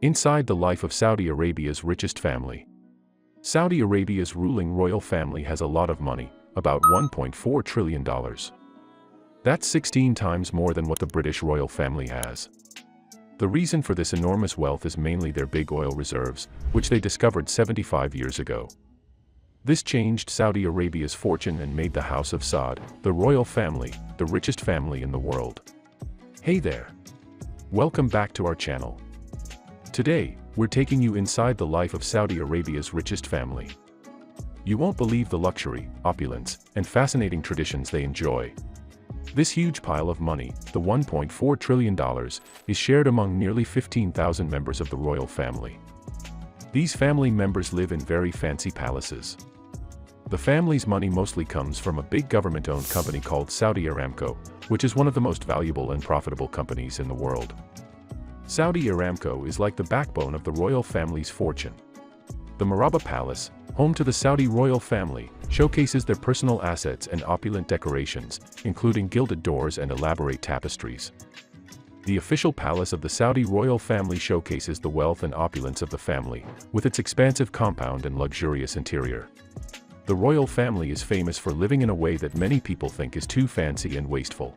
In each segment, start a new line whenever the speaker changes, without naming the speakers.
Inside the life of Saudi Arabia's richest family. Saudi Arabia's ruling royal family has a lot of money, about $1.4 trillion. That's 16 times more than what the British royal family has. The reason for this enormous wealth is mainly their big oil reserves, which they discovered 75 years ago. This changed Saudi Arabia's fortune and made the House of Saud, the royal family, the richest family in the world. Hey there! Welcome back to our channel. Today, we're taking you inside the life of Saudi Arabia's richest family. You won't believe the luxury, opulence, and fascinating traditions they enjoy. This huge pile of money, the $1.4 trillion, is shared among nearly 15,000 members of the royal family. These family members live in very fancy palaces. The family's money mostly comes from a big government-owned company called Saudi Aramco, which is one of the most valuable and profitable companies in the world. Saudi Aramco is like the backbone of the royal family's fortune. The Maraba Palace, home to the Saudi royal family, showcases their personal assets and opulent decorations, including gilded doors and elaborate tapestries. The official palace of the Saudi royal family showcases the wealth and opulence of the family, with its expansive compound and luxurious interior. The royal family is famous for living in a way that many people think is too fancy and wasteful.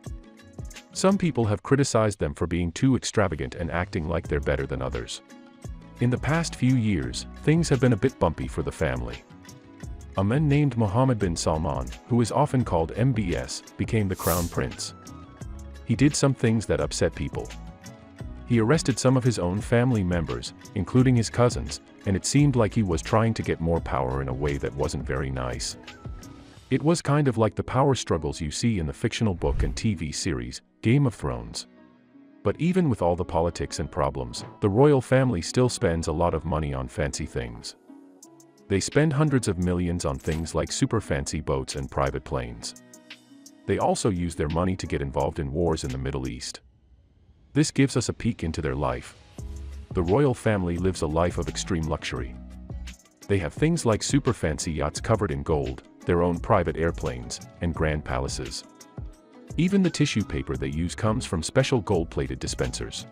Some people have criticized them for being too extravagant and acting like they're better than others. In the past few years, things have been a bit bumpy for the family. A man named Mohammed bin Salman, who is often called MBS, became the crown prince. He did some things that upset people. He arrested some of his own family members, including his cousins, and it seemed like he was trying to get more power in a way that wasn't very nice. It was kind of like the power struggles you see in the fictional book and TV series, Game of Thrones. But even with all the politics and problems, the royal family still spends a lot of money on fancy things. They spend hundreds of millions on things like super fancy boats and private planes. They also use their money to get involved in wars in the Middle East. This gives us a peek into their life. The royal family lives a life of extreme luxury. They have things like super fancy yachts covered in gold, their own private airplanes, and grand palaces. Even the tissue paper they use comes from special gold-plated dispensers.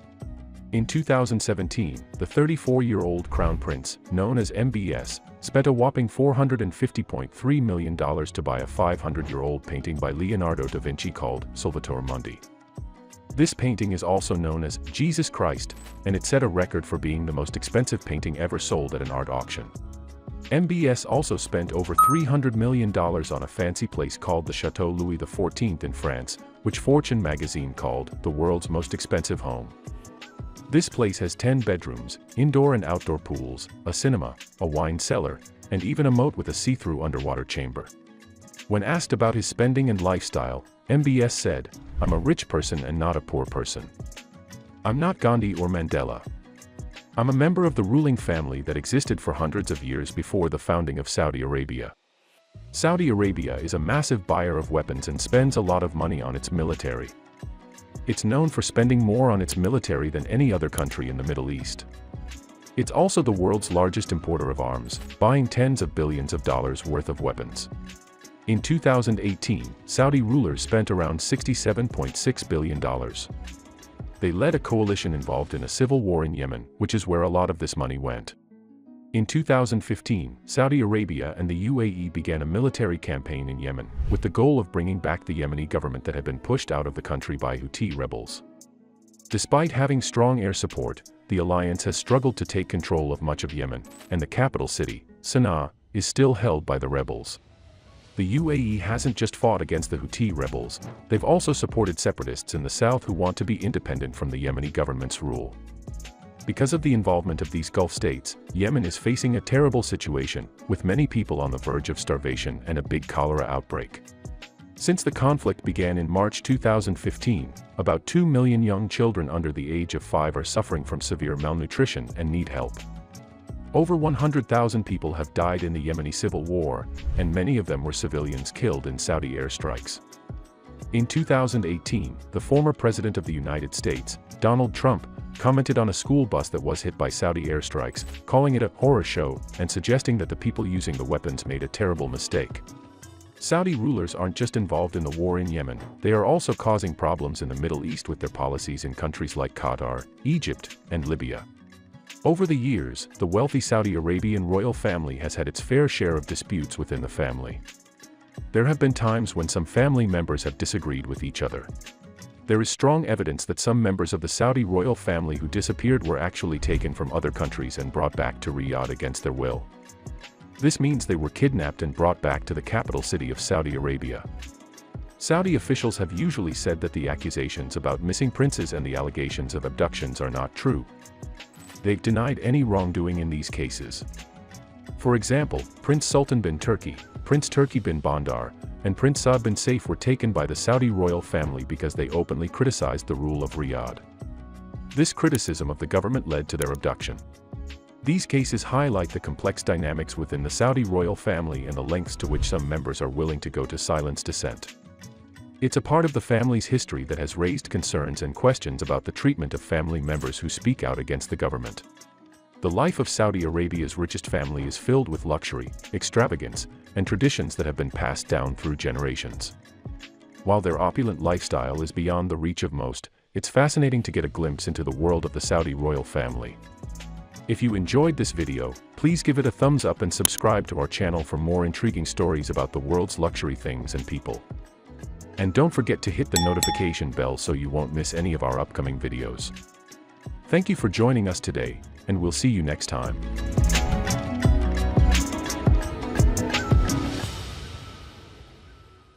In 2017, the 34-year-old crown prince, known as MBS, spent a whopping $450.3 million to buy a 500-year-old painting by Leonardo da Vinci called Salvator Mundi. This painting is also known as Jesus Christ, and it set a record for being the most expensive painting ever sold at an art auction. MBS also spent over $300 million on a fancy place called the Chateau Louis XIV in France, which Fortune magazine called the world's most expensive home. This place has 10 bedrooms, indoor and outdoor pools, a cinema, a wine cellar, and even a moat with a see-through underwater chamber. When asked about his spending and lifestyle, MBS said, "I'm a rich person and not a poor person. I'm not Gandhi or Mandela. I'm a member of the ruling family that existed for hundreds of years before the founding of Saudi Arabia." Saudi Arabia is a massive buyer of weapons and spends a lot of money on its military. It's known for spending more on its military than any other country in the Middle East. It's also the world's largest importer of arms, buying tens of billions of dollars worth of weapons. In 2018, Saudi rulers spent around $67.6 billion. They led a coalition involved in a civil war in Yemen, which is where a lot of this money went. In 2015, Saudi Arabia and the UAE began a military campaign in Yemen, with the goal of bringing back the Yemeni government that had been pushed out of the country by Houthi rebels. Despite having strong air support, the alliance has struggled to take control of much of Yemen, and the capital city, Sana'a, is still held by the rebels. The UAE hasn't just fought against the Houthi rebels, they've also supported separatists in the south who want to be independent from the Yemeni government's rule. Because of the involvement of these Gulf states, Yemen is facing a terrible situation, with many people on the verge of starvation and a big cholera outbreak. Since the conflict began in March 2015, about 2 million young children under the age of 5 are suffering from severe malnutrition and need help. Over 100,000 people have died in the Yemeni civil war, and many of them were civilians killed in Saudi airstrikes. In 2018, the former President of the United States, Donald Trump, commented on a school bus that was hit by Saudi airstrikes, calling it a horror show and suggesting that the people using the weapons made a terrible mistake. Saudi rulers aren't just involved in the war in Yemen, they are also causing problems in the Middle East with their policies in countries like Qatar, Egypt, and Libya. Over the years, the wealthy Saudi Arabian royal family has had its fair share of disputes within the family. There have been times when some family members have disagreed with each other. There is strong evidence that some members of the Saudi royal family who disappeared were actually taken from other countries and brought back to Riyadh against their will. This means they were kidnapped and brought back to the capital city of Saudi Arabia. Saudi officials have usually said that the accusations about missing princes and the allegations of abductions are not true. They've denied any wrongdoing in these cases. For example, Prince Sultan bin Turki, Prince Turki bin Bandar, and Prince Saad bin Saif were taken by the Saudi royal family because they openly criticized the rule of Riyadh. This criticism of the government led to their abduction. These cases highlight the complex dynamics within the Saudi royal family and the lengths to which some members are willing to go to silence dissent. It's a part of the family's history that has raised concerns and questions about the treatment of family members who speak out against the government. The life of Saudi Arabia's richest family is filled with luxury, extravagance, and traditions that have been passed down through generations. While their opulent lifestyle is beyond the reach of most, it's fascinating to get a glimpse into the world of the Saudi royal family. If you enjoyed this video, please give it a thumbs up and subscribe to our channel for more intriguing stories about the world's luxury things and people. And don't forget to hit the notification bell so you won't miss any of our upcoming videos. Thank you for joining us today, and we'll see you next time.